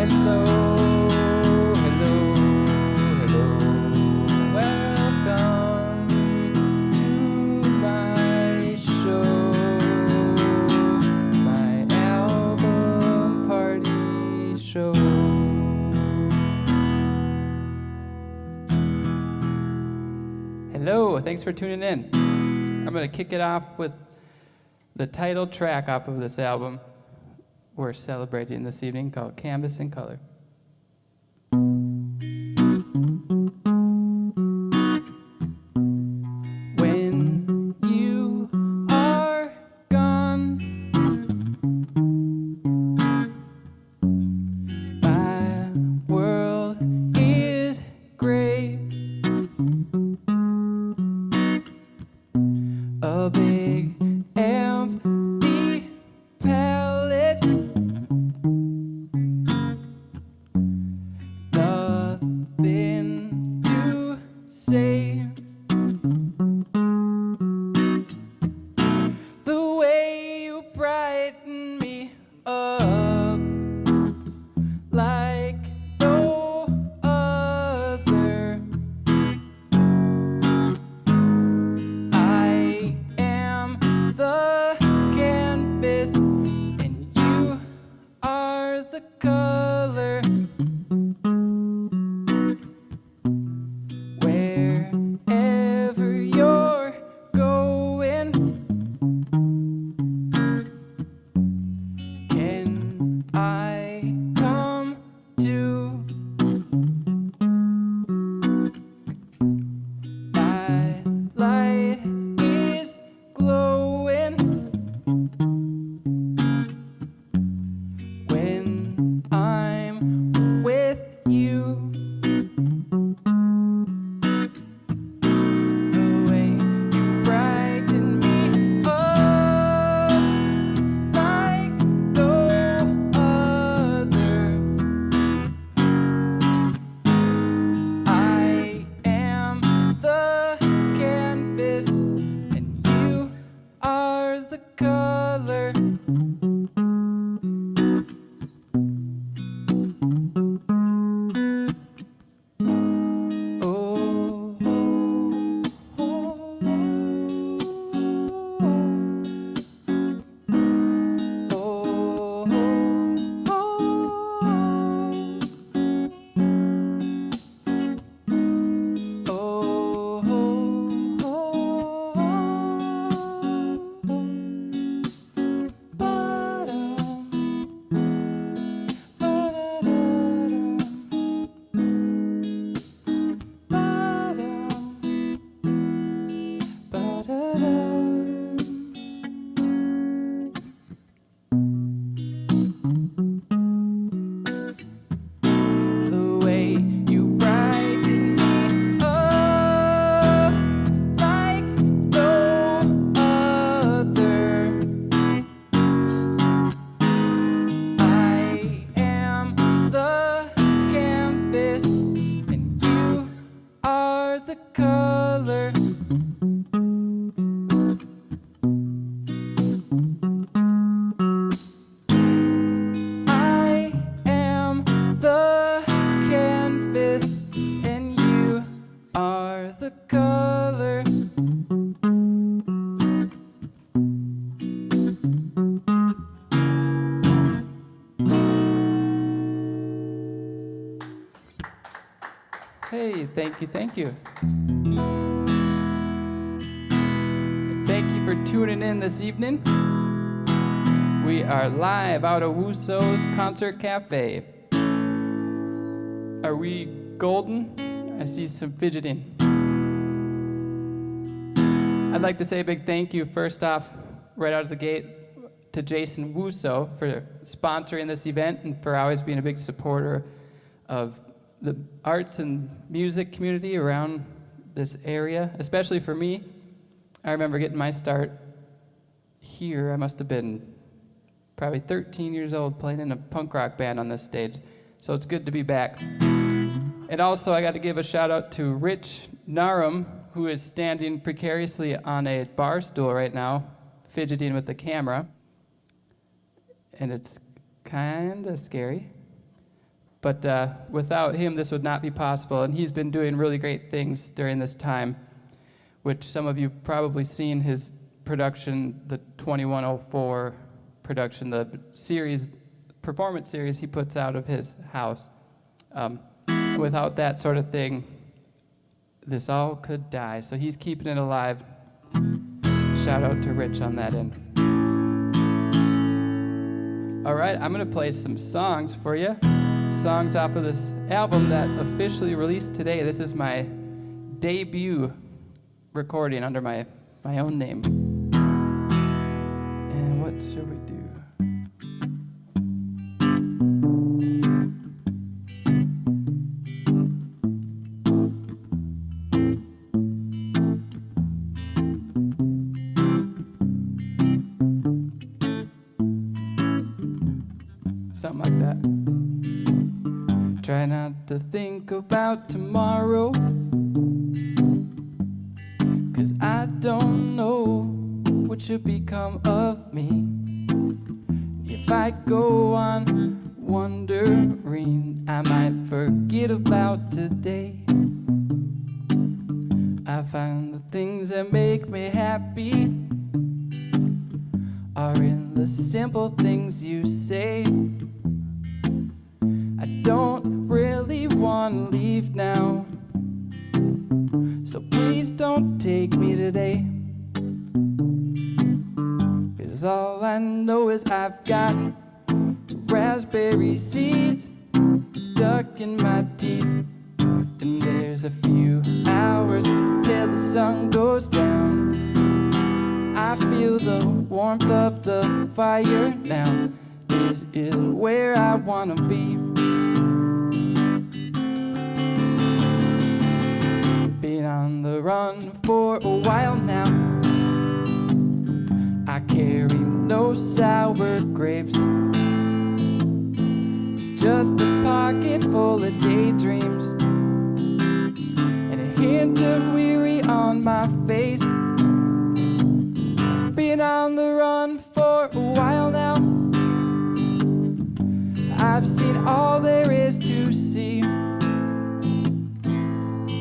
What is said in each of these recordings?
Hello, hello, hello. Welcome to my show, my album party show. Hello, thanks for tuning in. I'm going to kick it off with the title track off of this album we're celebrating this evening, called Canvas in Color. When you are gone, my world is gray. A big empty palette. Nothing to say. The way you brighten me up like no other. I am the canvas and you are the color. Wherever you're going, can I come to? My light is glowing when I'm with you. The way you brighten me up like no other. I am the canvas and you are the color. Oh, the way you brighten me up like no other. I am the canvas and you are the color. I am the canvas and you are the color. Hey, thank you, thank you. Thank you for tuning in this evening. We are live out of Wussow's Concert Cafe. Are we golden? I see some fidgeting. I'd like to say a big thank you, first off, right out of the gate, to Jason Wussow for sponsoring this event and for always being a big supporter of the arts and music community around this area, especially for me. I remember getting my start here. I must have been probably 13 years old playing in a punk rock band on this stage. So it's good to be back. And also I got to give a shout out to Rich Narum, who is standing precariously on a bar stool right now, fidgeting with the camera. And it's kind of scary. But without him, this would not be possible. And he's been doing really great things during this time, which some of you probably seen his production, the 2104 production, the performance series he puts out of his house. Without that sort of thing, this all could die. So he's keeping it alive. Shout out to Rich on that end. All right, I'm going to play some songs for you. Songs off of this album that officially released today. This is my debut recording under my own name. And what should we do? Something like that. Try not to think about tomorrow, 'cause I don't know what should become of me if I go on wondering. I might forget about today. I find the things that make me happy are in the simple things you say. I don't really want to leave now, so please don't take me today. 'Cause all I know is I've got raspberry seeds stuck in my teeth, and there's a few hours till the sun goes down. I feel the warmth of the fire now. This is where I wanna be. Been on the run for a while now. I carry no sour grapes, just a pocket full of daydreams and a hint of weary on my face. Been on the run for a while now. I've seen all there is to see.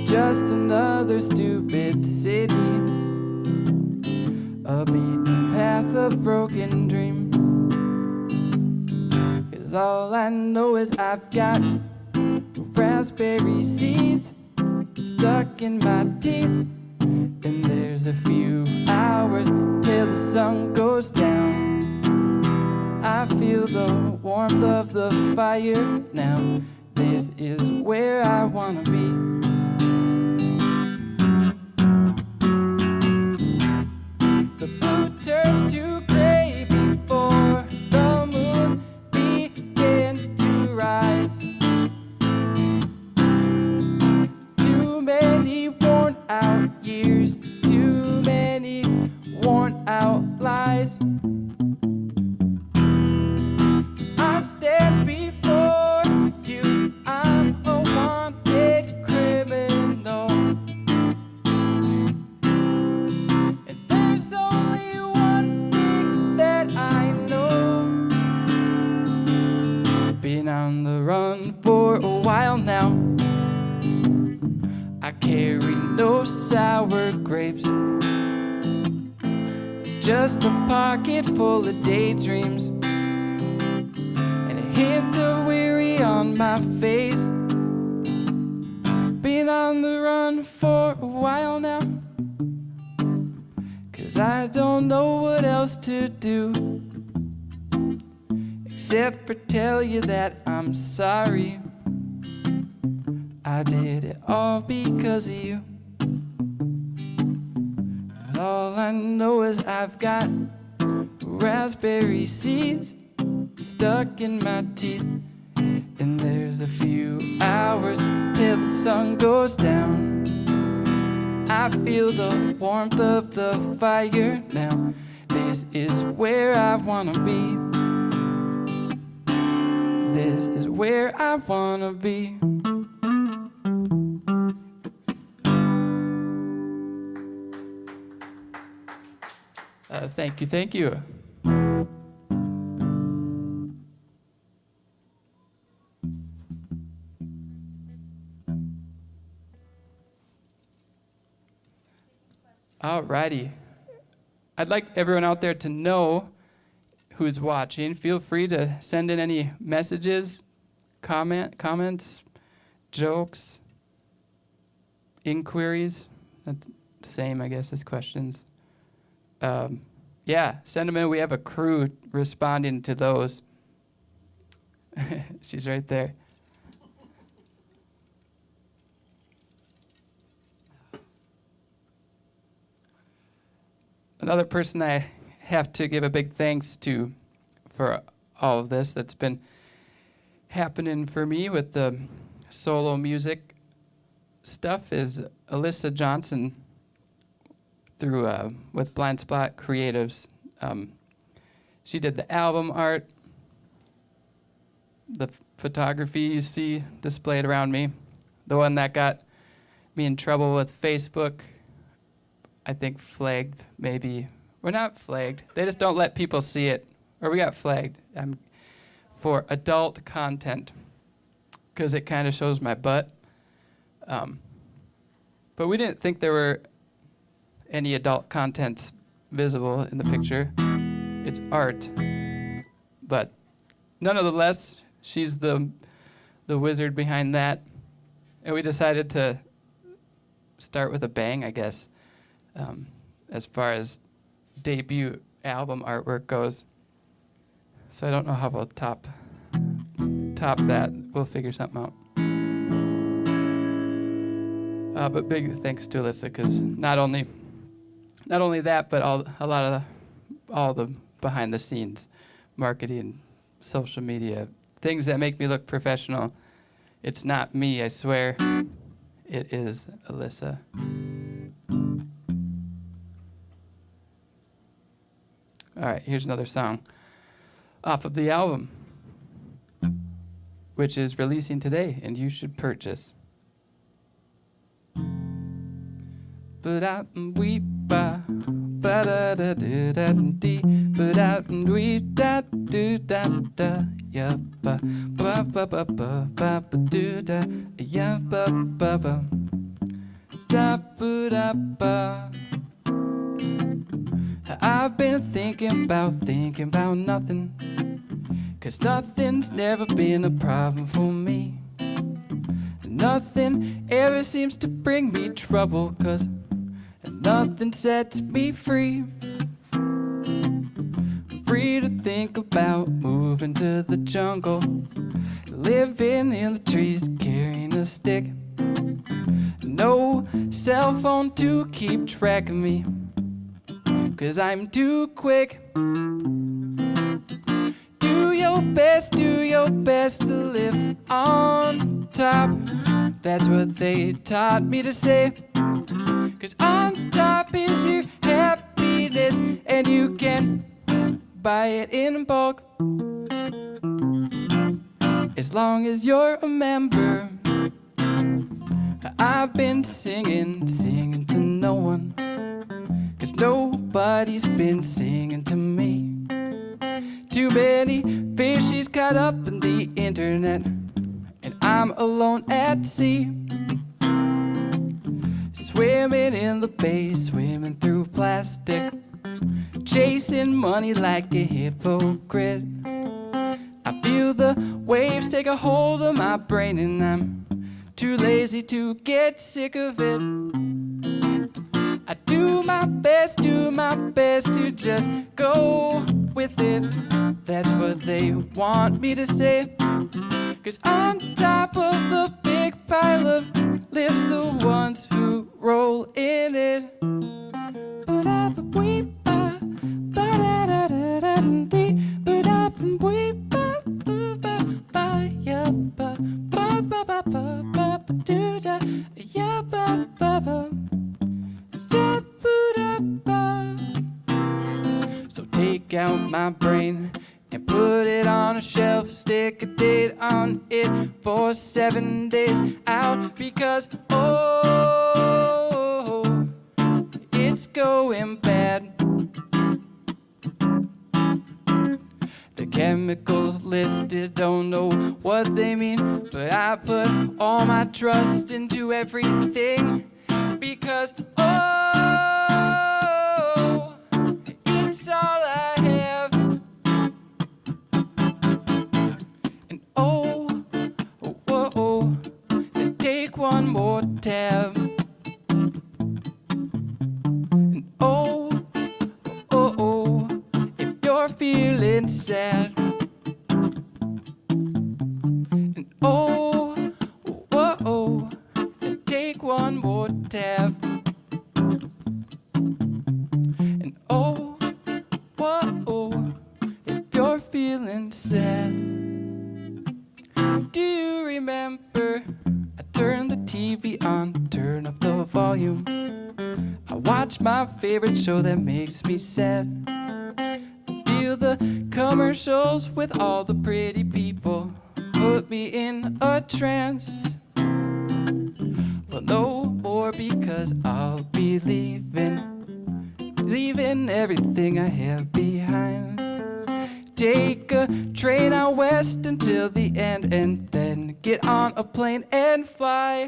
Just another stupid city, a beaten path, a broken dream. 'Cause all I know is I've got raspberry seeds stuck in my teeth, and there's a few hours till the sun goes down. I feel the warmth of the fire now. This is where I wanna be. The blue turns to gray before the moon begins to rise. Too many worn out years, too many worn out lies. I stand before you, I'm a wanted criminal, and there's only one thing that I know. Been on the run for a while now. I carry no sour grapes, just a pocket full of daydreams and a hint of weary on my face. Been on the run for a while now, 'cause I don't know what else to do except for tell you that I'm sorry. I did it all because of you. All I know is I've got raspberry seeds stuck in my teeth, and there's a few hours till the sun goes down. I feel the warmth of the fire now. This is where I wanna be. This is where I wanna be. Thank you, thank you. Alrighty. I'd like everyone out there to know who's watching. Feel free to send in any messages, comments, jokes, inquiries. That's the same, I guess, as questions. Yeah, send them in. We have a crew responding to those. She's right there. Another person I have to give a big thanks to for all of this that's been happening for me with the solo music stuff is Alyssa Johnson through with Blind Spot Creatives. She did the album art, the photography you see displayed around me, the one that got me in trouble with Facebook. I think flagged, maybe. We're not flagged. They just don't let people see it. Or we got flagged for adult content because it kind of shows my butt. But we didn't think there were any adult contents visible in the picture. It's art. But nonetheless, she's the wizard behind that. And we decided to start with a bang, I guess. As far as debut album artwork goes. So I don't know how we'll top that. We'll figure something out. But big thanks to Alyssa, because not only that, but all the behind the scenes marketing, social media, things that make me look professional. It's not me, I swear. It is Alyssa. All right, here's another song off of the album, which is releasing today, and you should purchase. I've been thinking about nothing, 'cause nothing's never been a problem for me. Nothing ever seems to bring me trouble, 'cause nothing sets me free. Free to think about moving to the jungle, living in the trees, carrying a stick. No cell phone to keep track of me, 'cause I'm too quick. Do your best to live on top. That's what they taught me to say. 'Cause on top is your happiness, and you can buy it in bulk. As long as you're a member. I've been singing to no one, 'cause nobody's been singing to me. Too many fishes caught up in the internet, and I'm alone at sea. Swimming in the bay, swimming through plastic, chasing money like a hypocrite. I feel the waves take a hold of my brain, and I'm too lazy to get sick of it. I do my best to just go with it. That's what they want me to say. 'Cause on top of the big pile of lives the ones who roll in it. So my brain and put it on a shelf, stick a date on it for 7 days out, because oh, it's going bad. The chemicals listed, don't know what they mean, but I put all my trust into everything, because oh, it's all I have. And oh, oh, oh, oh, then take one more tab. And oh, oh, oh, if you're feeling sad. And oh, oh, oh, then take one more tab. And oh, oh, if you're feeling sad. Do you remember? I turn the TV on, turn up the volume. I watch my favorite show that makes me sad. Feel the commercials with all the pretty people, put me in a trance. Well, no more, because I'll be leaving everything I have behind. Take a train out west until the end, and then get on a plane and fly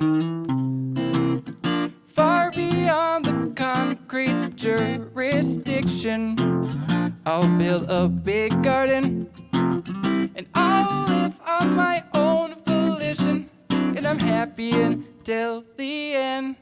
far beyond the concrete jurisdiction. I'll build a big garden, and I'll live on my own volition, and I'm happy until the end.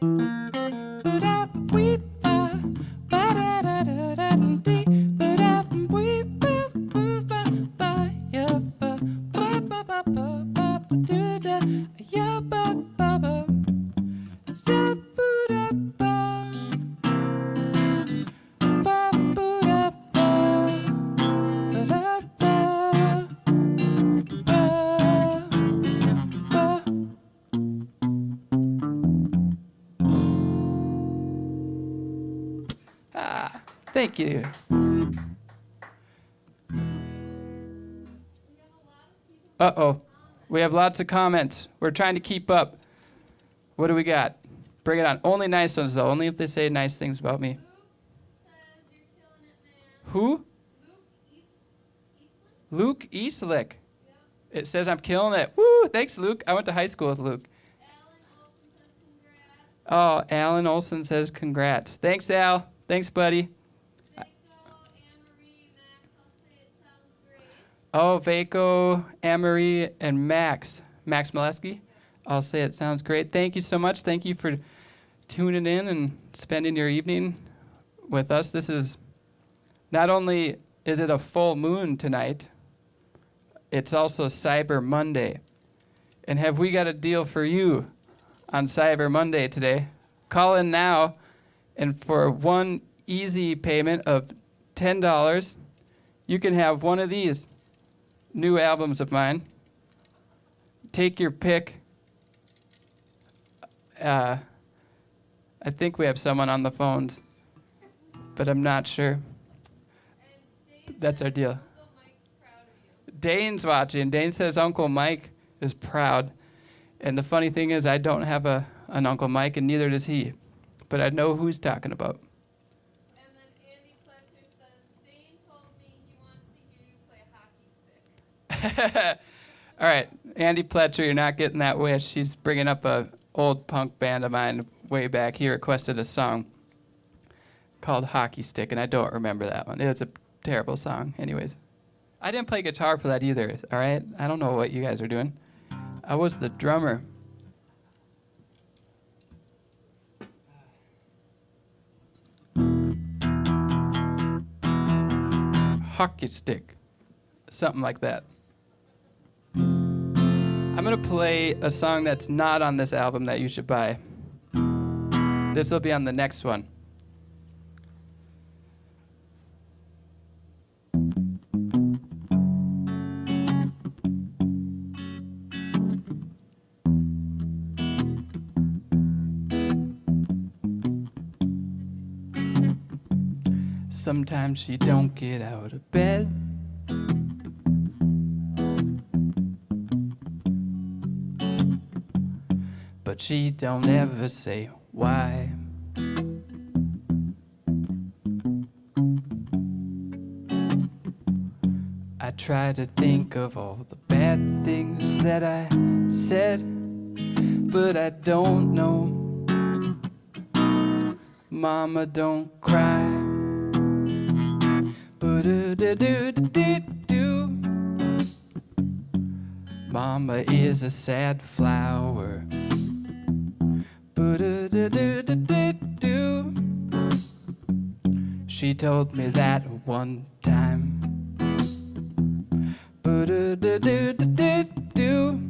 Thank you. Uh-oh. We have lots of comments. We're trying to keep up. What do we got? Bring it on. Only nice ones, though. Only if they say nice things about me. Luke says you're killing it, man. Who? Luke Eastlick? Luke Eastlick. Yeah. It says I'm killing it. Woo! Thanks, Luke. I went to high school with Luke. Alan Olson says congrats. Oh, Alan Olson says congrats. Thanks, Al. Thanks, buddy. Vaco, Anne-Marie, Max, I'll say it sounds great. Oh, Vaco, Anne-Marie, and Max Molesky. I'll say it sounds great. Thank you so much. Thank you for tuning in and spending your evening with us. This is, not only is it a full moon tonight, it's also Cyber Monday. And have we got a deal for you on Cyber Monday today? Call in now, and for one easy payment of $10, you can have one of these new albums of mine. Take your pick. I think we have someone on the phones, but I'm not sure. That's our deal. Uncle Mike's proud of you. Dane's watching. Dane says Uncle Mike is proud. And the funny thing is, I don't have an Uncle Mike, and neither does he. But I know who he's talking about. And then Andy Fletcher says, Dane told me he wants to hear you play hockey stick. All right, Andy Pletcher, you're not getting that wish. She's bringing up a old punk band of mine way back. He requested a song called Hockey Stick, and I don't remember that one. It was a terrible song. Anyways, I didn't play guitar for that either, all right? I don't know what you guys are doing. I was the drummer. Hockey Stick, something like that. I'm going to play a song that's not on this album that you should buy. This will be on the next one. Sometimes she don't get out of bed. But she don't ever say why. I try to think of all the bad things that I said, but I don't know. Mama, don't cry. Boo-doo-doo-doo-doo-doo. Mama is a sad flower. Boo-doo-doo-doo-doo-doo. She told me that one time. Boo-doo-doo-doo-doo-doo.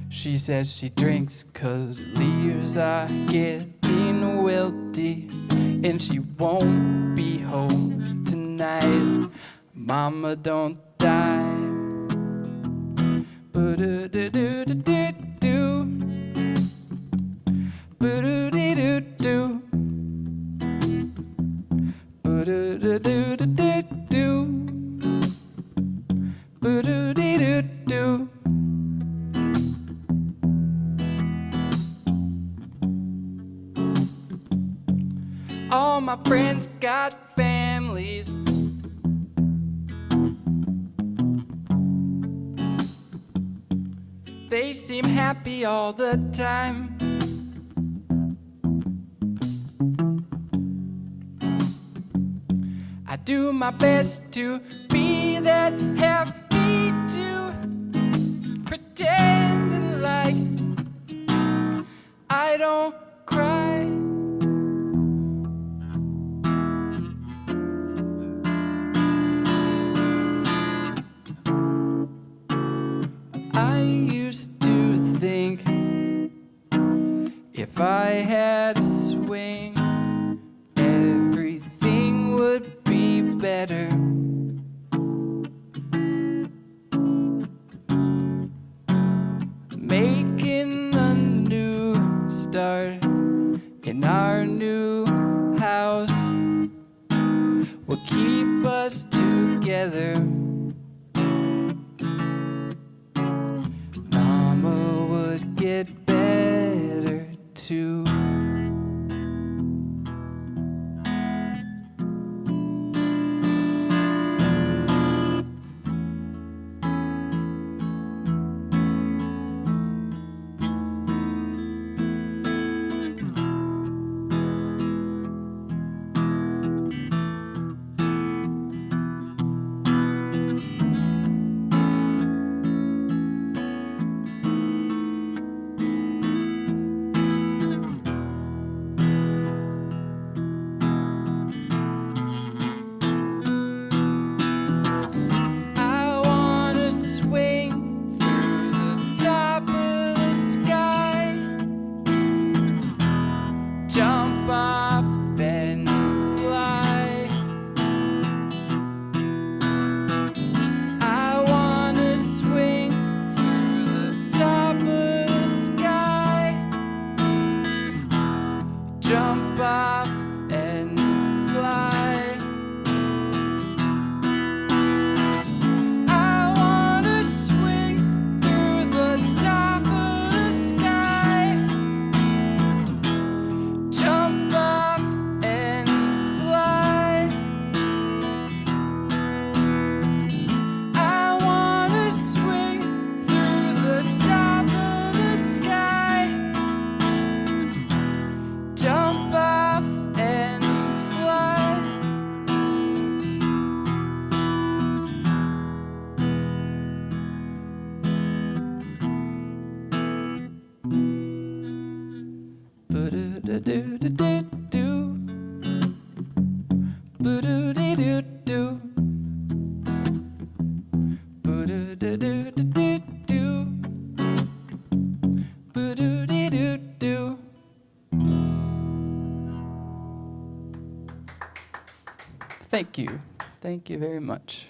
She says she drinks 'cause leaves are getting wilty, and she won't be home tonight. Mama, don't die. Boo-doo-doo-doo-doo-doo. Boo-doo-doo-doo-doo. Boo-doo-doo-doo-doo-doo. Boo-doo-doo-doo-doo. All my friends got families. They seem happy all the time. I do my best to be that happy, to pretend like I don't cry. I used to think if I had a swing, everything would be better. Making a new start in our new house will keep us together. Mama would get better too. Jump off and fly. I wanna swing through the top of the sky. Jump off and fly. I wanna swing through the top of the sky. Jump off and fly. Boo-doo-doo-doo-doo-doo. Boo-doo-dee-doo-doo. Boo-doo-doo-doo-doo-doo. Boo-doo-dee-doo-doo. Thank you. Thank you very much.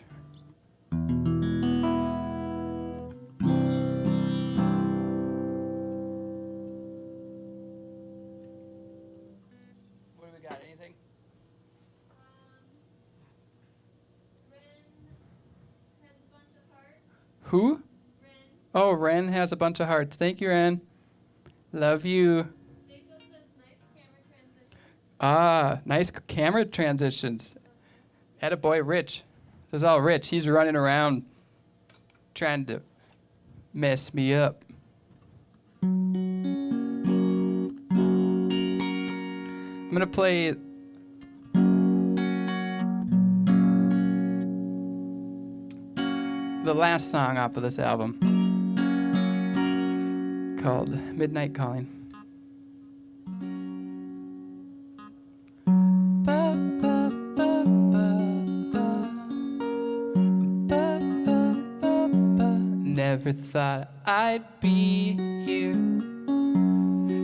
What do we got? Anything? Who? Ren. Oh, Ren has a bunch of hearts. Thank you, Ren. Love you. Jacob says nice camera transitions. Ah, nice camera transitions. Attaboy Rich. This is all Rich. He's running around trying to mess me up. I'm going to play the last song off of this album called Midnight Calling. Never thought I'd be here,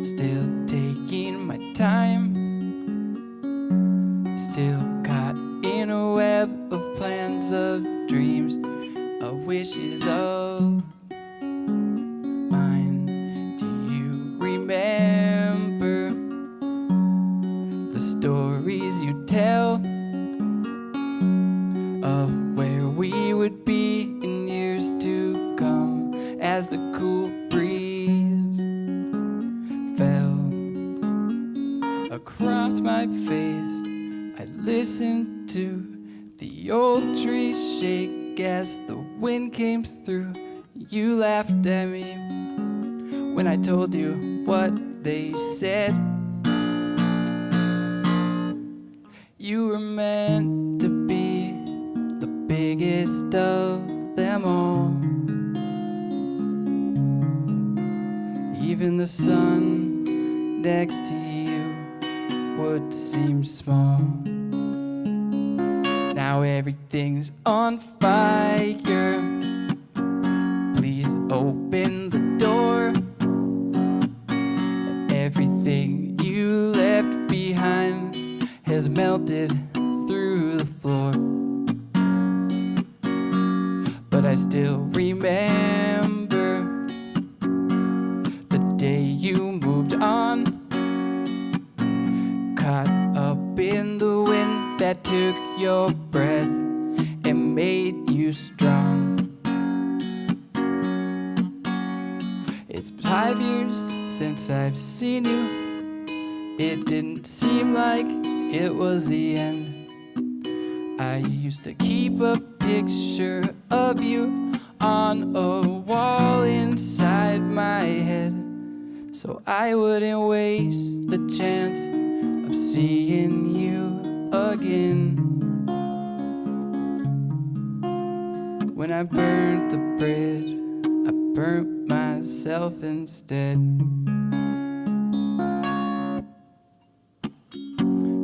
still taking my time, still caught in a web of plans, of dreams, of wishes of mine. Do you remember the stories you tell of where we would be in years to come, as the cool breeze fell across my face? I listened to the old trees shake as the wind came through. You laughed at me when I told you what they said. You were meant to be the biggest of them all. Even the sun next to you would seem small. Now everything's on fire. Please open the door. Everything you left behind has melted through the floor. But I still remember the day you moved on, caught up in the wind that took your breath and made you strong. It's 5 years since I've seen you. It didn't seem like it was the end. I used to keep a picture of you on a wall inside my head, so I wouldn't waste the chance of seeing you again. When I burnt the bridge, I burnt myself instead.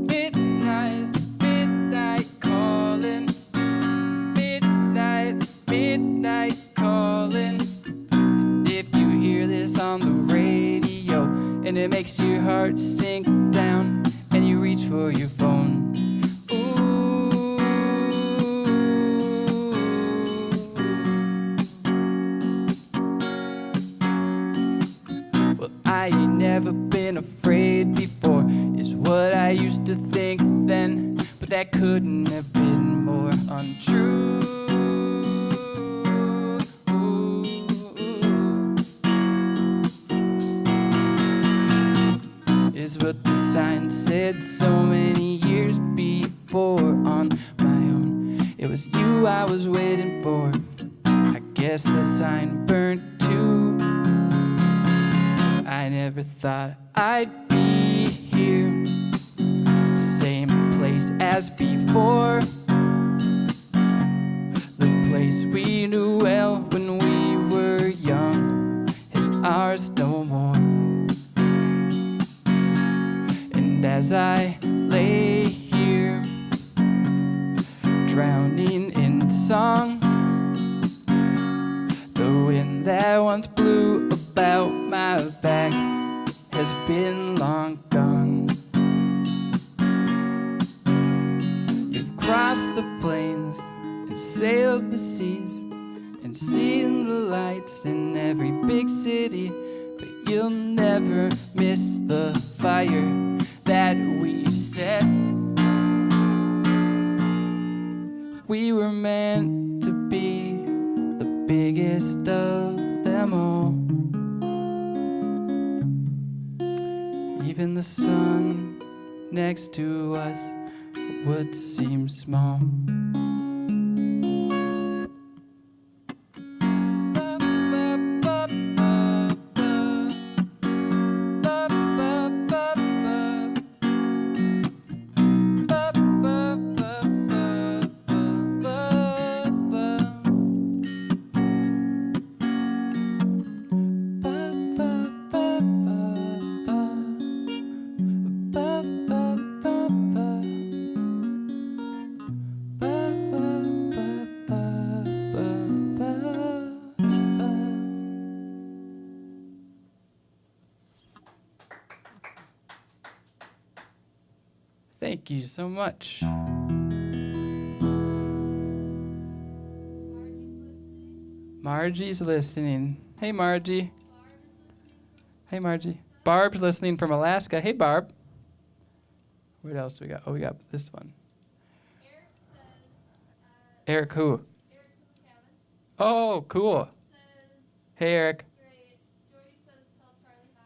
Midnight, midnight calling. Midnight, midnight calling. And if you hear this on the radio and it makes your heart sink down and you reach for your phone, I ain't never been afraid before, is what I used to think then, but that couldn't have been more untrue. Is what the sign said so many years before on my own. It was you I was waiting for. I guess the sign burnt too. I never thought I'd be here, same place as before, the place we knew well when we were young is ours no more. And as I lay here, drowning in song, the wind that once blew about my back has been long gone. You've crossed the plains and sailed the seas and seen the lights in every big city, but you'll never miss the fire that we set. We were meant to be the biggest Even the sun next to us would seem small. Thank you so much. Margie's listening. Hey, Margie. Hey, Margie. Barb's listening from Alaska. Hey, Barb. What else we got? Oh, we got this one. Eric says, Eric who? Eric Kevin Oh, cool. says, Hey, Eric. great. Jordy says, tell Charlie hi.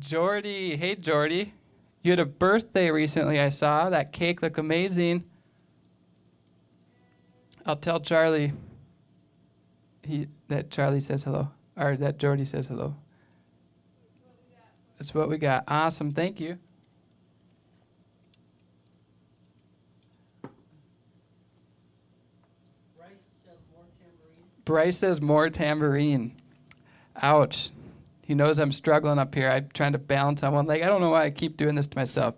Jordy. Hey, Jordy. You had a birthday recently, I saw. That cake looked amazing. I'll tell Charlie that Charlie says hello, or that Jordy says hello. That's what we got. Awesome. Thank you. Bryce says more tambourine. Ouch. He knows I'm struggling up here. I'm trying to balance on one leg. I don't know why I keep doing this to myself.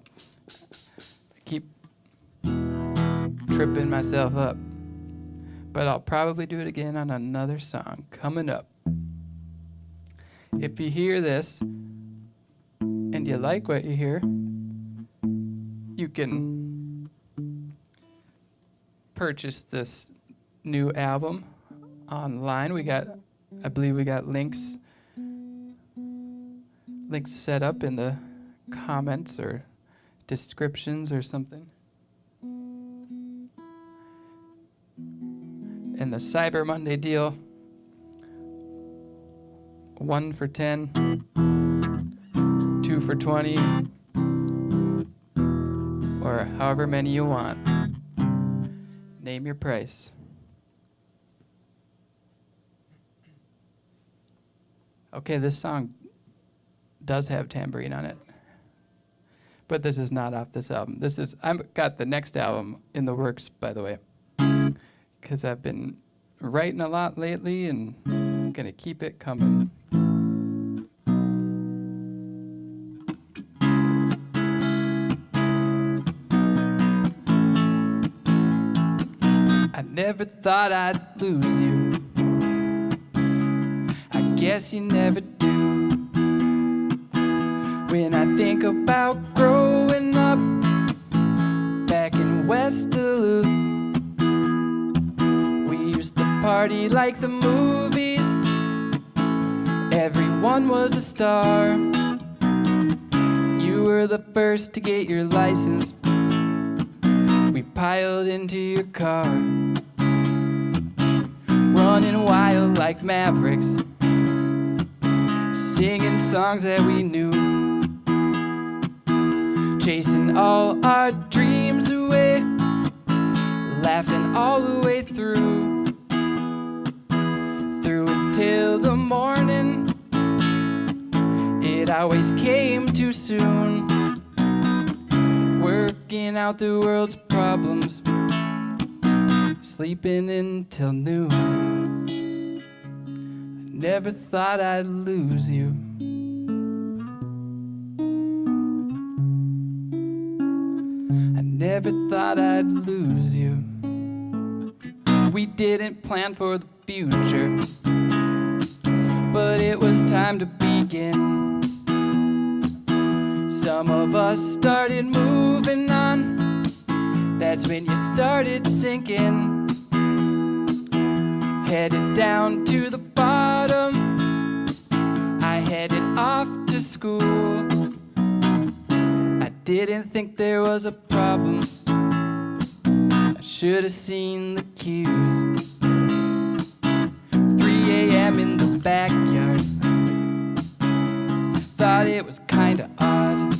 I keep tripping myself up. But I'll probably do it again on another song coming up. If you hear this and you like what you hear, you can purchase this new album online. I believe we got links set up in the comments or descriptions or something. And the Cyber Monday deal, 1 for $10, 2 for $20, or however many you want. Name your price. Okay, this song does have tambourine on it, but this is not off this album. I've got the next album in the works, by the way, because I've been writing a lot lately and I'm gonna keep it coming. I never thought I'd lose you. I guess you never do. When I think about growing up back in West Duluth, we used to party like the movies. Everyone was a star. You were the first to get your license. We piled into your car, running wild like mavericks, singing songs that we knew, chasing all our dreams away, laughing all the way through until the morning. It always came too soon, working out the world's problems, sleeping until noon. I never thought I'd lose you. Never thought I'd lose you. We didn't plan for the future, but it was time to begin. Some of us started moving on. That's when you started sinking, headed down to the bottom. I headed off to school. Didn't think there was a problem. I should have seen the cues. 3 a.m. in the backyard. Thought it was kinda odd.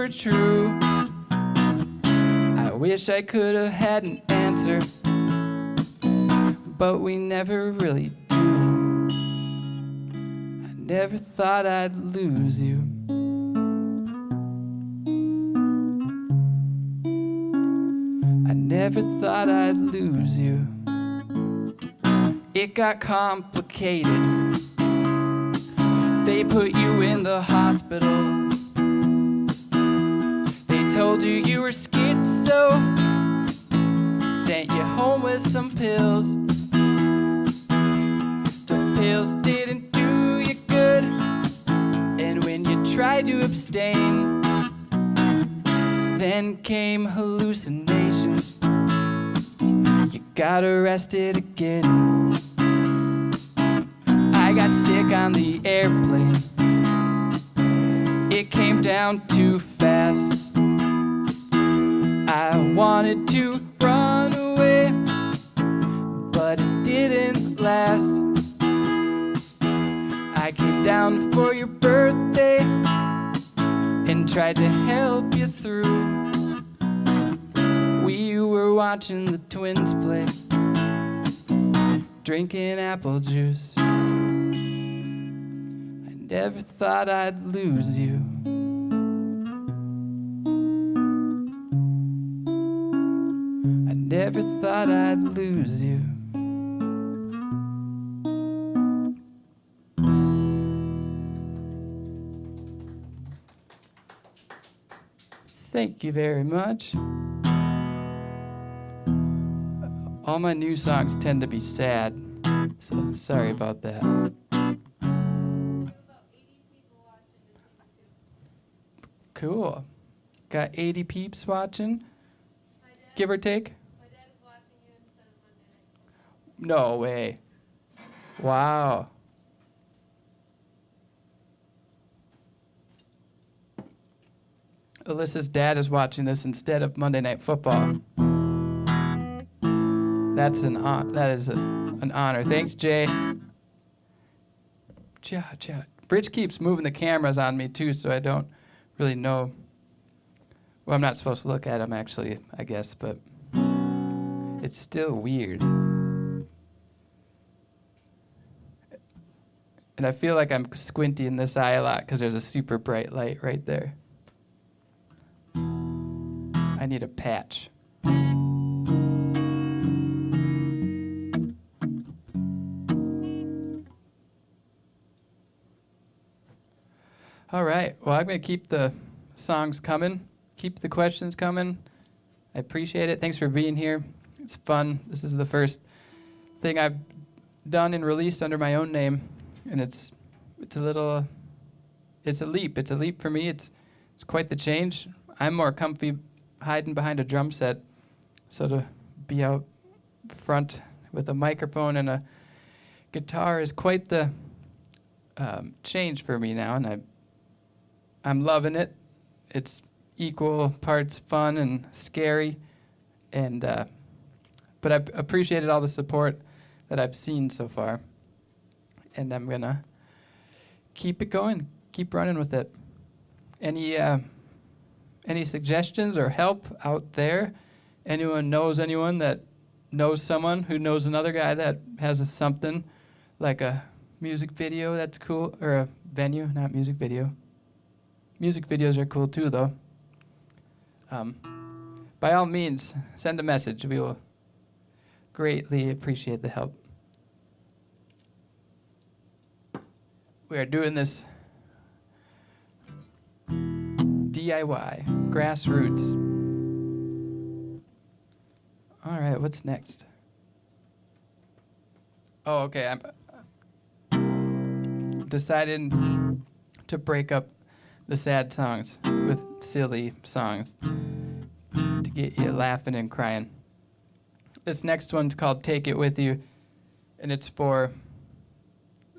were true. I wish I could have had an answer, but we never really do. I never thought I'd lose you. I never thought I'd lose you. It got complicated. They put you in the hospital. They told you you were schizo. Sent you home with some pills. The pills didn't do you good. And when you tried to abstain, then came hallucinations. You got arrested again. I got sick on the airplane. It came down too fast. I wanted to run away, but it didn't last. I came down for your birthday and tried to help you through. We were watching the twins play, drinking apple juice. I never thought I'd lose you. I never thought I'd lose you. Thank you very much. All my new songs tend to be sad, so sorry about that. Cool. Got 80 peeps watching, give or take? My dad is watching you instead of Monday night. No way. Wow. Alyssa's dad is watching this instead of Monday Night Football. That is an honor. Thanks, Jay. Bridge keeps moving the cameras on me too, so I don't really know. Well, I'm not supposed to look at them actually, I guess, but it's still weird. And I feel like I'm squinty in this eye a lot because there's a super bright light right there. I need a patch. All right. Well, I'm going to keep the songs coming, keep the questions coming. I appreciate it. Thanks for being here. It's fun. This is the first thing I've done and released under my own name, and it's a leap. It's a leap for me. It's quite the change. I'm more comfy hiding behind a drum set, so to be out front with a microphone and a guitar is quite the change for me now, and I'm loving it. It's equal parts fun and scary, and but I've appreciated all the support that I've seen so far, and I'm gonna keep it going, keep running with it. Any suggestions or help out there? Anyone knows anyone that knows someone who knows another guy that has something like a music video that's cool, or a venue, not music video. Music videos are cool too, though. By all means, send a message. We will greatly appreciate the help. We are doing this DIY, grassroots. All right, what's next? Oh, okay. I'm decided to break up the sad songs with silly songs to get you laughing and crying. This next one's called Take It With You, and it's for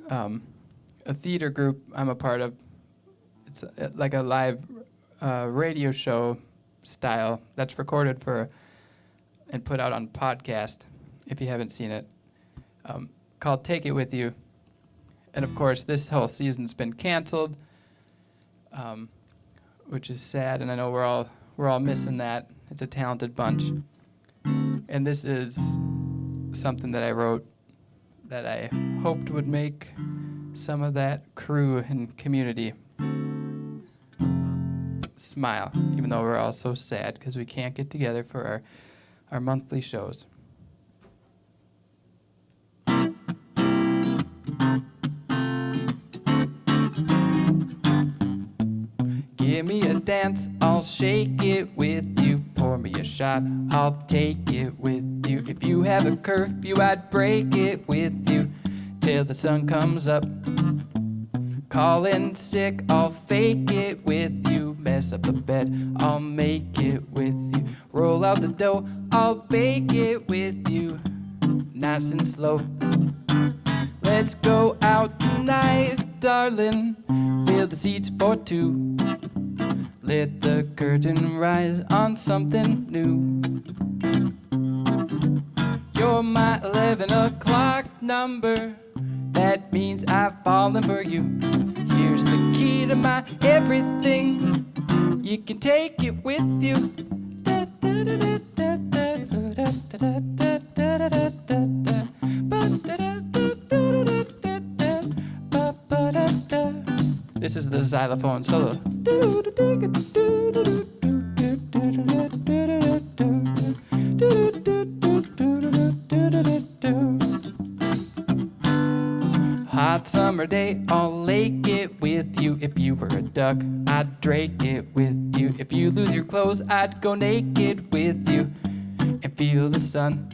a theater group I'm a part of. It's like a live radio show style that's recorded and put out on podcast, if you haven't seen it, called Take It With You. And of course, this whole season's been canceled. which is sad, and I know we're all missing that. It's a talented bunch. And this is something that I wrote that I hoped would make some of that crew and community smile, even though we're all so sad because we can't get together for our monthly shows. Give me a dance, I'll shake it with you. Pour me a shot, I'll take it with you. If you have a curfew, I'd break it with you till the sun comes up. Call in sick, I'll fake it with you. Mess up the bed, I'll make it with you. Roll out the dough, I'll bake it with you. Nice and slow. Let's go out tonight, darling. Fill the seats for two. Let the curtain rise on something new. You're my 11 o'clock number. That means I've fallen for you. Here's the key to my everything. You can take it with you. This is the xylophone solo. Hot summer day, I'll lake it with you. If you were a duck, I'd drake it with you. If you lose your clothes, I'd go naked with you and feel the sun.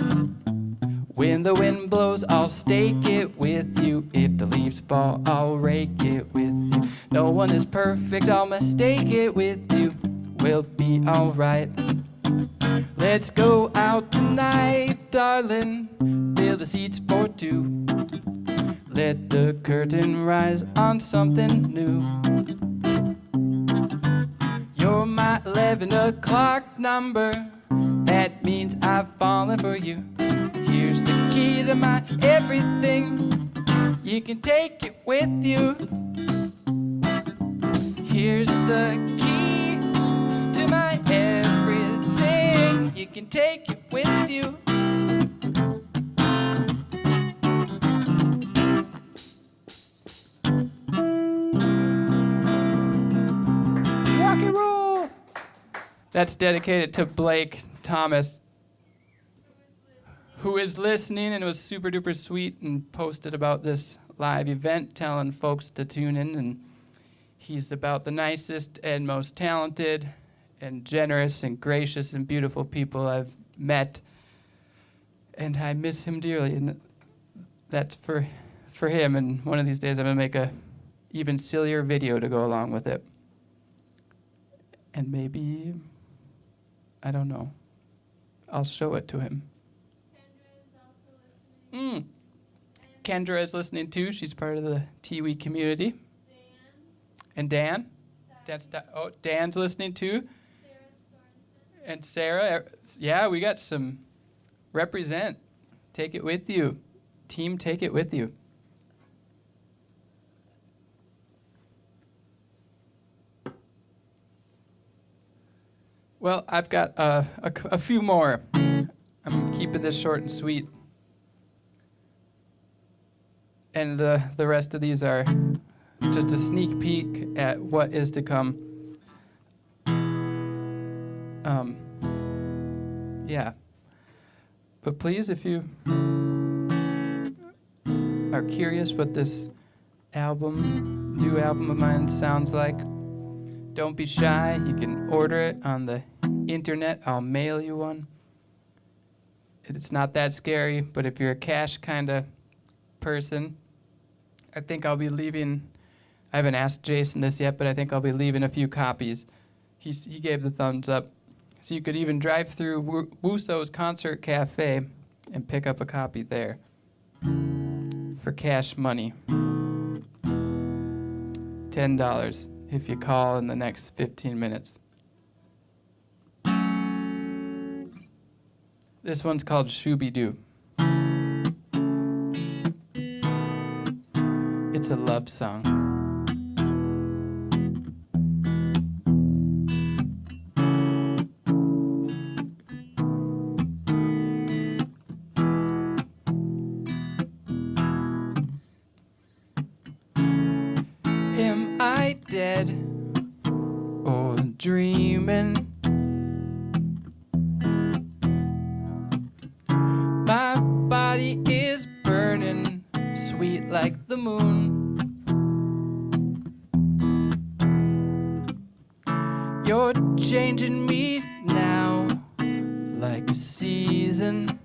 When the wind blows, I'll stake it with you. If the leaves fall, I'll rake it with you. No one is perfect, I'll mistake it with you. We'll be alright. Let's go out tonight, darling. Fill the seats for two. Let the curtain rise on something new. You're my 11 o'clock number. That means I've fallen for you. Here's the key to my everything. You can take it with you. Here's the key to my everything. You can take it with you. Rock and roll. That's dedicated to Blake Thomas, who is listening, and it was super duper sweet and posted about this live event, telling folks to tune in. And he's about the nicest and most talented and generous and gracious and beautiful people I've met. And I miss him dearly, and that's for him. And one of these days I'm gonna make a even sillier video to go along with it. And maybe, I don't know, I'll show it to him. Kendra is listening too. She's part of the Tiwi community. And Dan? Dan's listening too. And Sarah. Yeah, we got some represent. Take it with you. Team, take it with you. Well, I've got a few more. I'm keeping this short and sweet. And the rest of these are just a sneak peek at what is to come. Yeah. But please, if you are curious what this new album of mine sounds like, don't be shy. You can order it on the internet. I'll mail you one. It's not that scary, but if you're a cash kind of person, I think I'll be leaving. I haven't asked Jason this yet, but I think I'll be leaving a few copies. He gave the thumbs up. So you could even drive through Wussow's Concert Cafe and pick up a copy there for cash money. $10 if you call in the next 15 minutes. This one's called Shooby-Doo. It's a love song. burning. My body is burning, sweet like the moon. You're changing me now, like a season.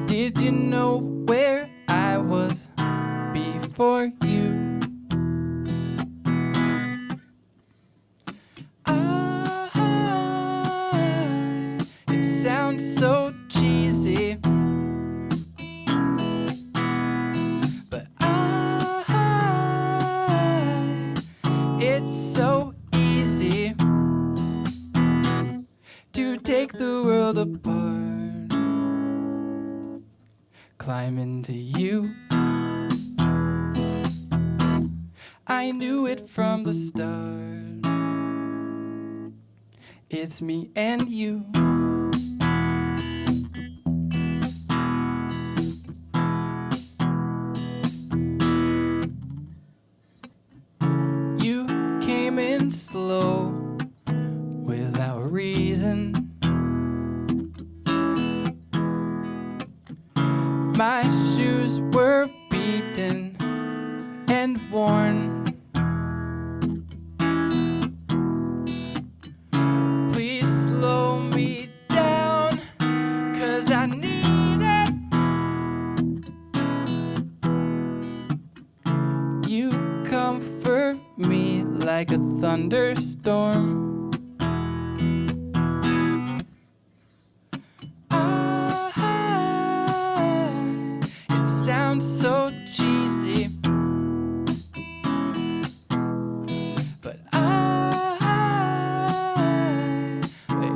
Did you know where I was before you? It sounds so cheesy, but it's so easy to take the world apart, climb into you. I knew it from the start. It's me and you. You came in slow, without reason. My shoes were beaten and worn. Please slow me down, 'cause I need it. You comfort me like a thunderstorm. It sounds so cheesy, but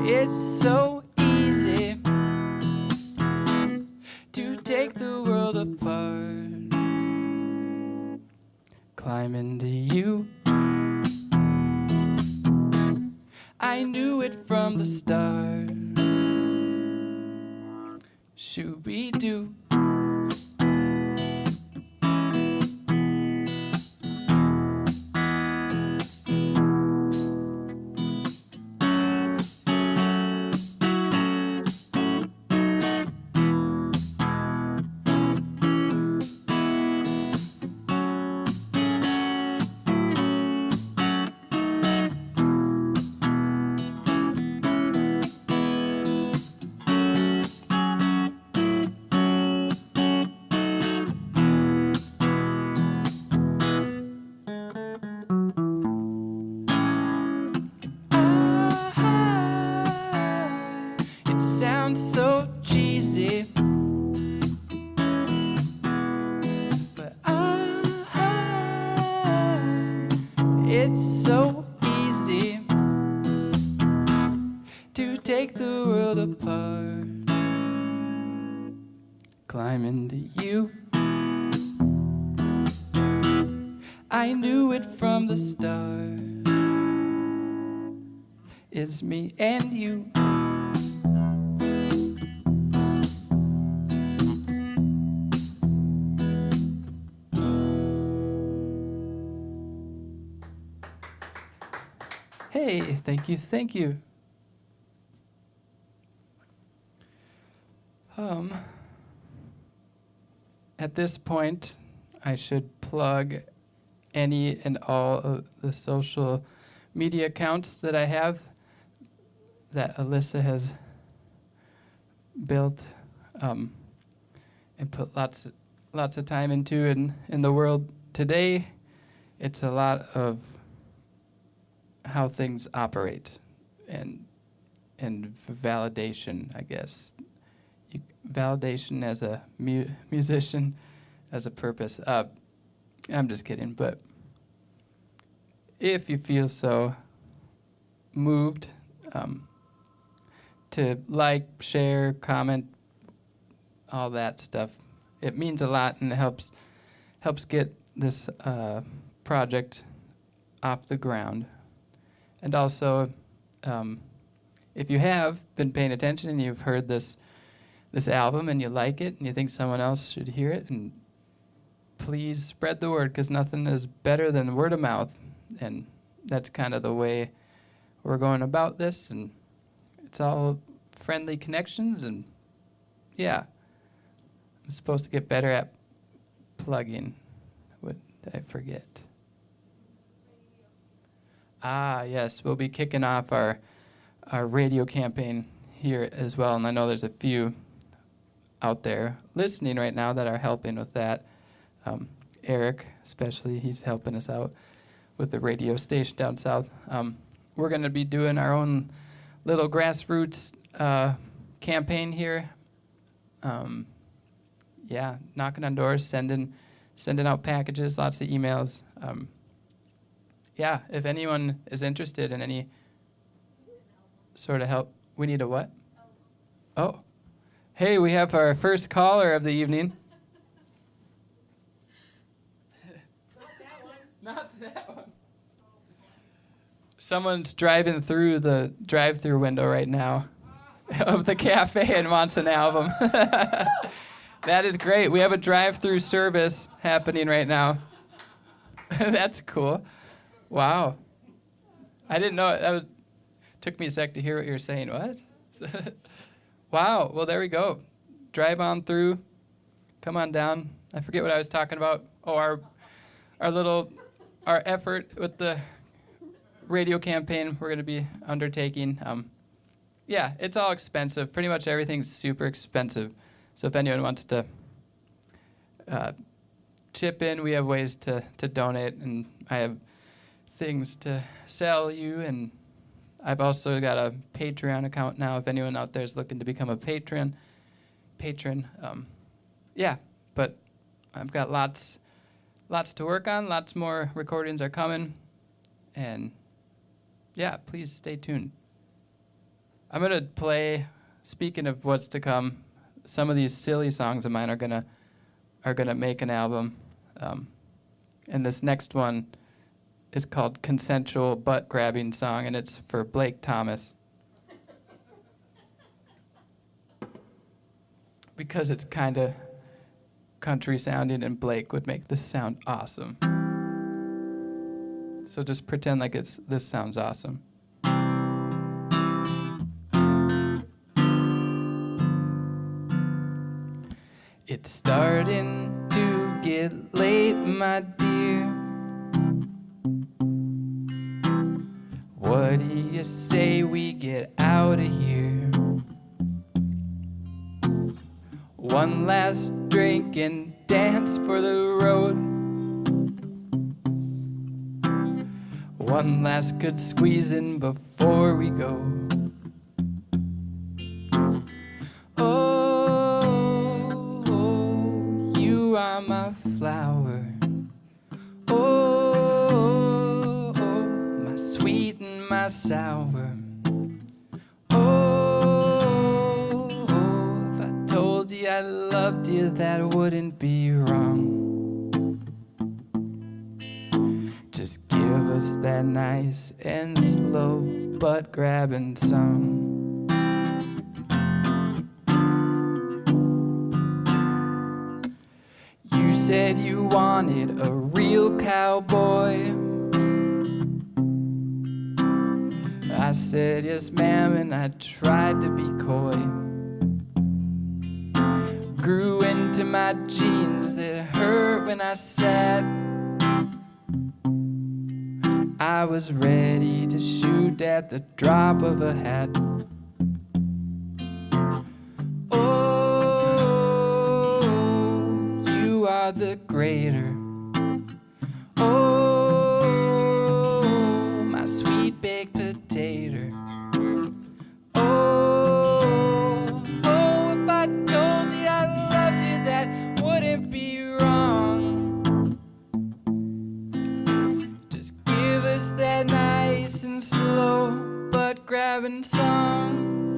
it's so easy to take the world apart, climb into you. I knew it from the start. Shooby-doo. It sounds so cheesy, but it's so easy to take the world apart, climb into you. I knew it from the start. It's me and you. Hey, thank you, thank you. At this point, I should plug any and all of the social media accounts that I have that Alyssa has built and put lots of time into. In the world today, it's a lot of how things operate and validation, I guess. Validation as a musician, as a purpose. I'm just kidding, but if you feel so moved to like, share, comment, all that stuff, it means a lot and it helps get this project off the ground. And also, if you have been paying attention and you've heard this album and you like it and you think someone else should hear it, and please spread the word, because nothing is better than word of mouth. And that's kind of the way we're going about this, and it's all friendly connections, and yeah. I'm supposed to get better at plugging. What did I forget? Ah, yes, we'll be kicking off our radio campaign here as well, and I know there's a few out there listening right now that are helping with that. Eric, especially, he's helping us out with the radio station down south. We're going to be doing our own little grassroots campaign here. Yeah, knocking on doors, sending out packages, lots of emails. Yeah, if anyone is interested in any sort of help, we need a what? Oh. Hey, we have our first caller of the evening. Not that one. Someone's driving through the drive-through window right now of the cafe and wants an album. That is great. We have a drive-through service happening right now. That's cool. Wow. I didn't know it. Took me a sec to hear what you were saying. What? Wow. Well, there we go. Drive on through. Come on down. I forget what I was talking about. Oh, our effort with the radio campaign we're going to be undertaking. Yeah, it's all expensive. Pretty much everything's super expensive. So if anyone wants to chip in, we have ways to donate, and I have things to sell you, and I've also got a Patreon account now if anyone out there is looking to become a patron. Yeah, but I've got lots to work on. Lots more recordings are coming, and yeah, please stay tuned. I'm gonna play. Speaking of what's to come, some of these silly songs of mine are gonna make an album, and this next one is called "Consensual Butt Grabbing Song," and it's for Blake Thomas. Because it's kind of country sounding, and Blake would make this sound awesome. So just pretend like this sounds awesome. It's starting to get late, my dear. What do you say we get out of here? One last drink and dance for the road. One last good squeeze in before we go. Oh, you are my flower. Oh, my sweet and my sour. I loved you, that wouldn't be wrong. Just give us that nice and slow butt grabbing song. You said you wanted a real cowboy. I said yes, ma'am, and I tried to be coy. Grew into my jeans that hurt when I sat. I was ready to shoot at the drop of a hat. Oh, you are the greater. Oh, my sweet baked potato. Wouldn't be wrong. Just give us that nice and slow butt grabbing song.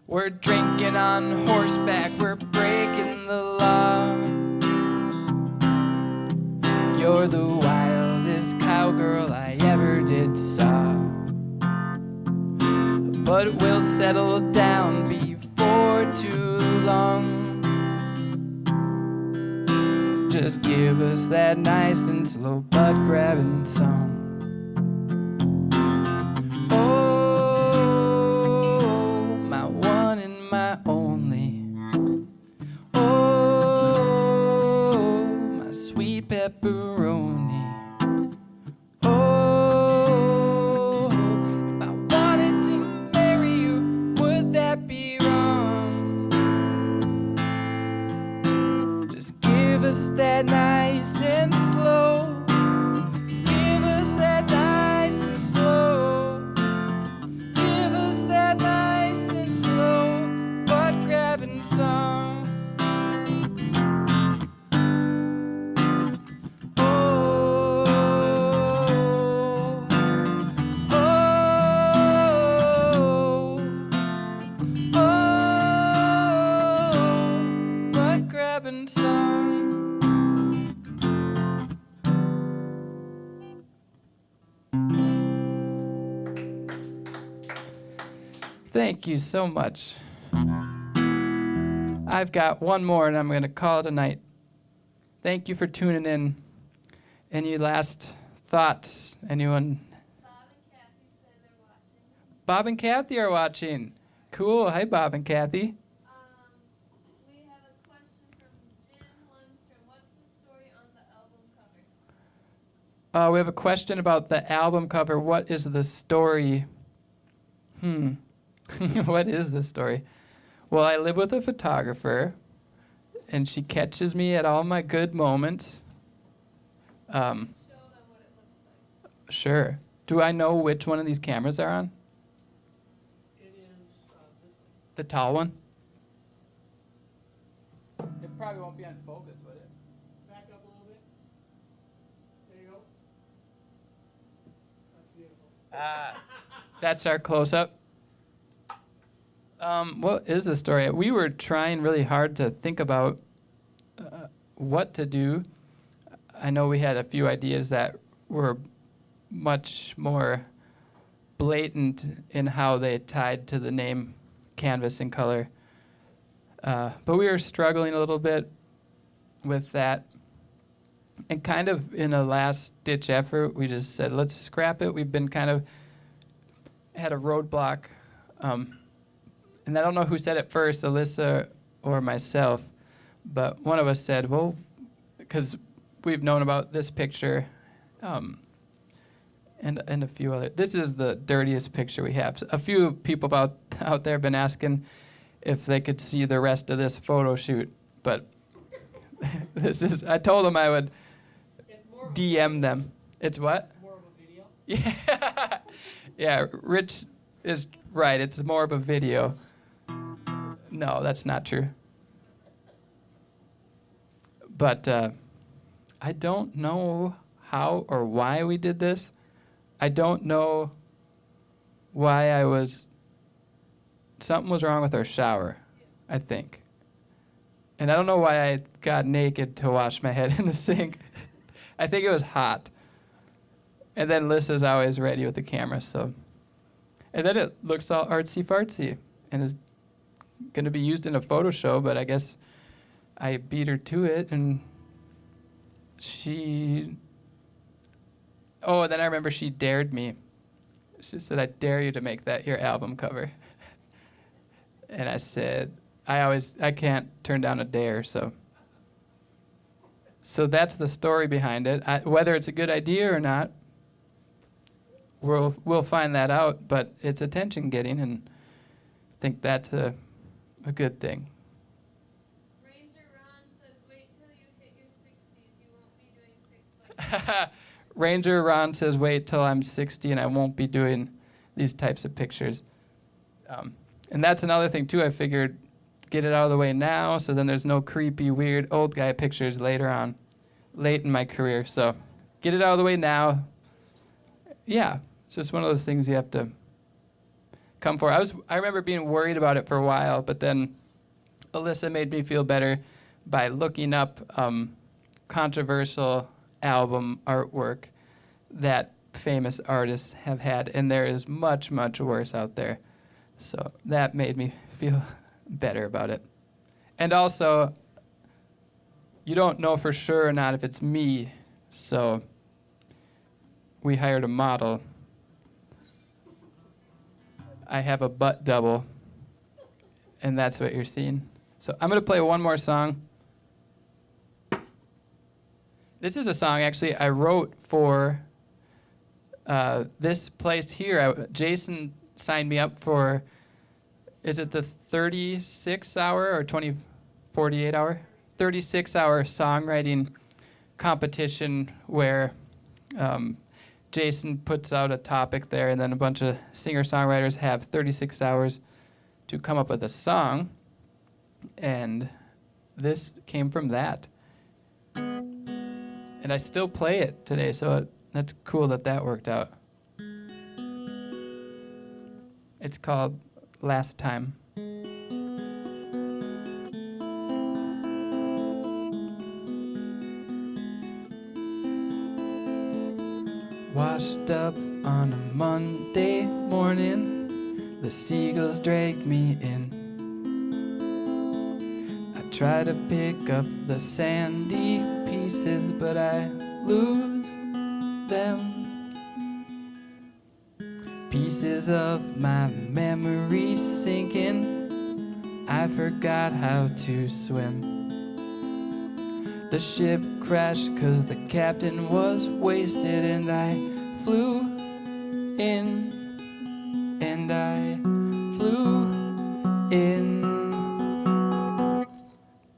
We're drinking on horseback, we're breaking the law. You're the wildest cowgirl I ever did saw. But we'll settle down before too long. Just give us that nice and slow butt-grabbing song. Oh, my one and my only. Oh, my sweet pepperoni. Oh, if I wanted to marry you, would that be wrong? Just give us that nice and slow. Give us that nice and slow. Give us that nice and slow butt-grabbing song. Song. Thank you so much. I've got one more and I'm going to call it a night. Thank you for tuning in. Any last thoughts? Anyone? Bob and Kathy say they're watching. Bob and Kathy are watching. Cool. Hi, Bob and Kathy. We have a question from Jim Lundstrom. What's the story on the album cover? We have a question about the album cover. What is the story? What is the story? Well, I live with a photographer, and she catches me at all my good moments. Show them what it looks like. Sure. Do I know which one of these cameras are on? It is this one. The tall one? It probably won't be on focus, would it? Back up a little bit. There you go. That's beautiful. That's our close-up. What is the story? We were trying really hard to think about what to do. I know we had a few ideas that were much more blatant in how they tied to the name Canvas and Color. But we were struggling a little bit with that. And kind of in a last-ditch effort, we just said, let's scrap it. We've been kind of had a roadblock. And I don't know who said it first, Alyssa or myself, but one of us said, well, because we've known about this picture and a few other. This is the dirtiest picture we have. So a few people out there have been asking if they could see the rest of this photo shoot, but I told them I would DM them. It's what? More of a video. Yeah. Yeah, Rich is right. It's more of a video. No, that's not true. But I don't know how or why we did this. I don't know why something was wrong with our shower, I think. And I don't know why I got naked to wash my head in the sink. I think it was hot. And then Lissa's always ready with the camera, so. And then it looks all artsy-fartsy and is going to be used in a photo show, but I guess I beat her to it, and and then I remember she dared me. She said, I dare you to make that your album cover. And I said, I can't turn down a dare, so. So that's the story behind it. Whether it's a good idea or not, we'll find that out, but it's attention getting, and I think that's a good thing. Ranger Ron says, wait till you hit your 60s. You won't be doing pics like that. Ranger Ron says, wait till I'm 60 and I won't be doing these types of pictures. And that's another thing, too. I figured get it out of the way now so then there's no creepy, weird old guy pictures later on, late in my career. So get it out of the way now. Yeah, it's just one of those things you have to come for. I remember being worried about it for a while, but then Alyssa made me feel better by looking up controversial album artwork that famous artists have had, and there is much, much worse out there. So that made me feel better about it. And also, you don't know for sure or not if it's me, so we hired a model. I have a butt double, and that's what you're seeing. So I'm going to play one more song. This is a song, actually, I wrote for this place here. Jason signed me up for, is it the 36-hour or 48-hour? 36-hour songwriting competition where Jason puts out a topic there, and then a bunch of singer-songwriters have 36 hours to come up with a song. And this came from that. And I still play it today, so that's cool that worked out. It's called Last Time. Washed up on a Monday morning, the seagulls dragged me in. I try to pick up the sandy pieces, but I lose them. Pieces of my memory sinking, I forgot how to swim. The ship crashed 'cause the captain was wasted, and I flew in, and I flew in.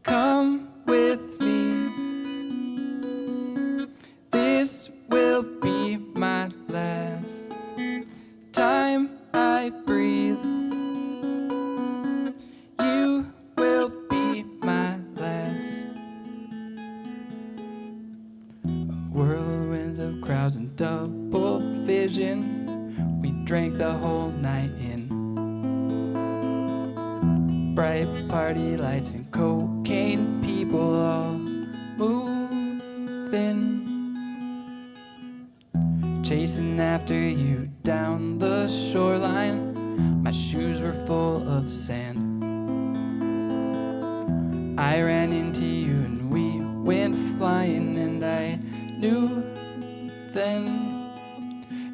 Come with me, this will be my last time I breathe. You will be my last. Whirlwinds of crowds and double vision, we drank the whole night in. Bright party lights and cocaine, people all moving. Chasing after you down the shoreline, my shoes were full of sand. I ran into you and we went flying, and I knew then,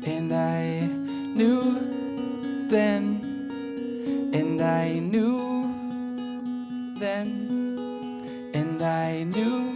and I knew then, and I knew then, and I knew.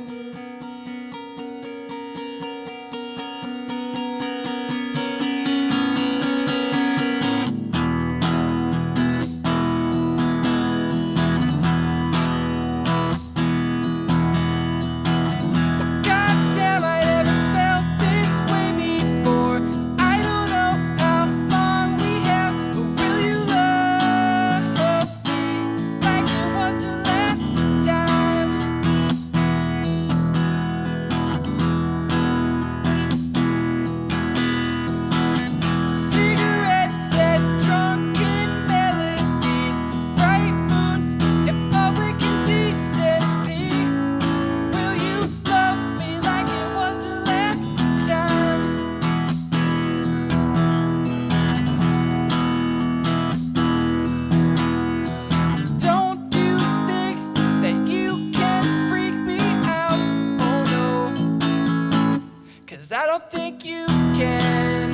I don't think you can.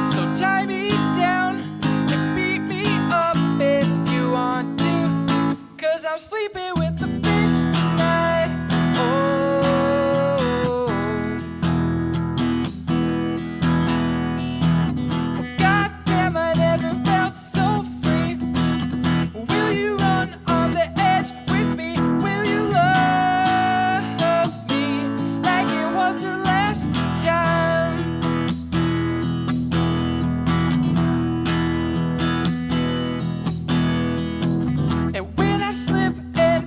So tie me down and beat me up if you want to, 'cause I'm sleeping with the bitch tonight. Oh, God damn, I never felt so free. Will you run on the edge with me? Will you love me like it was the last time? And when I slip and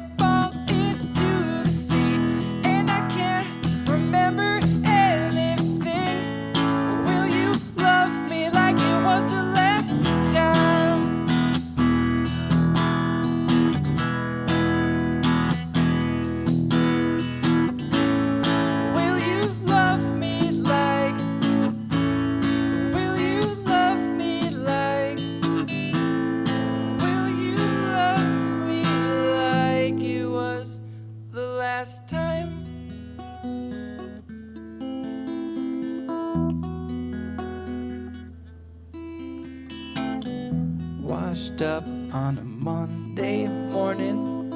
up on a Monday morning.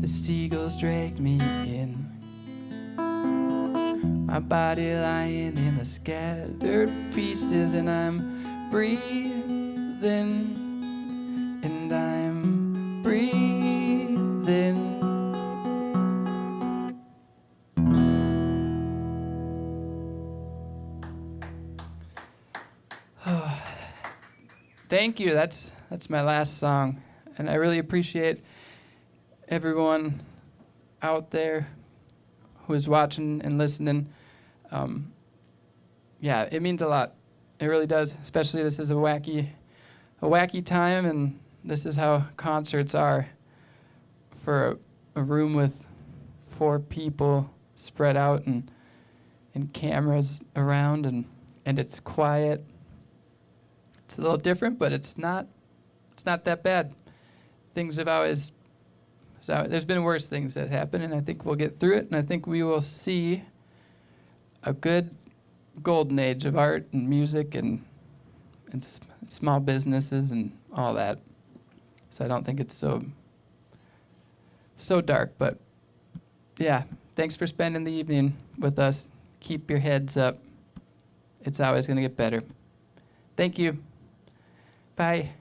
The seagulls dragged me in. My body lying in the scattered pieces, and I'm breathing, and I'm breathing. Thank you. That's my last song, and I really appreciate everyone out there who is watching and listening. Yeah, it means a lot. It really does. Especially this is a wacky time, and this is how concerts are for a room with 4 people spread out and cameras around, and it's quiet. It's a little different, but it's not that bad. Things have always, there's been worse things that happen, and I think we'll get through it, and I think we will see a good golden age of art and music and small businesses and all that. So I don't think it's so dark, but yeah, thanks for spending the evening with us. Keep your heads up. It's always going to get better. Thank you. Bye.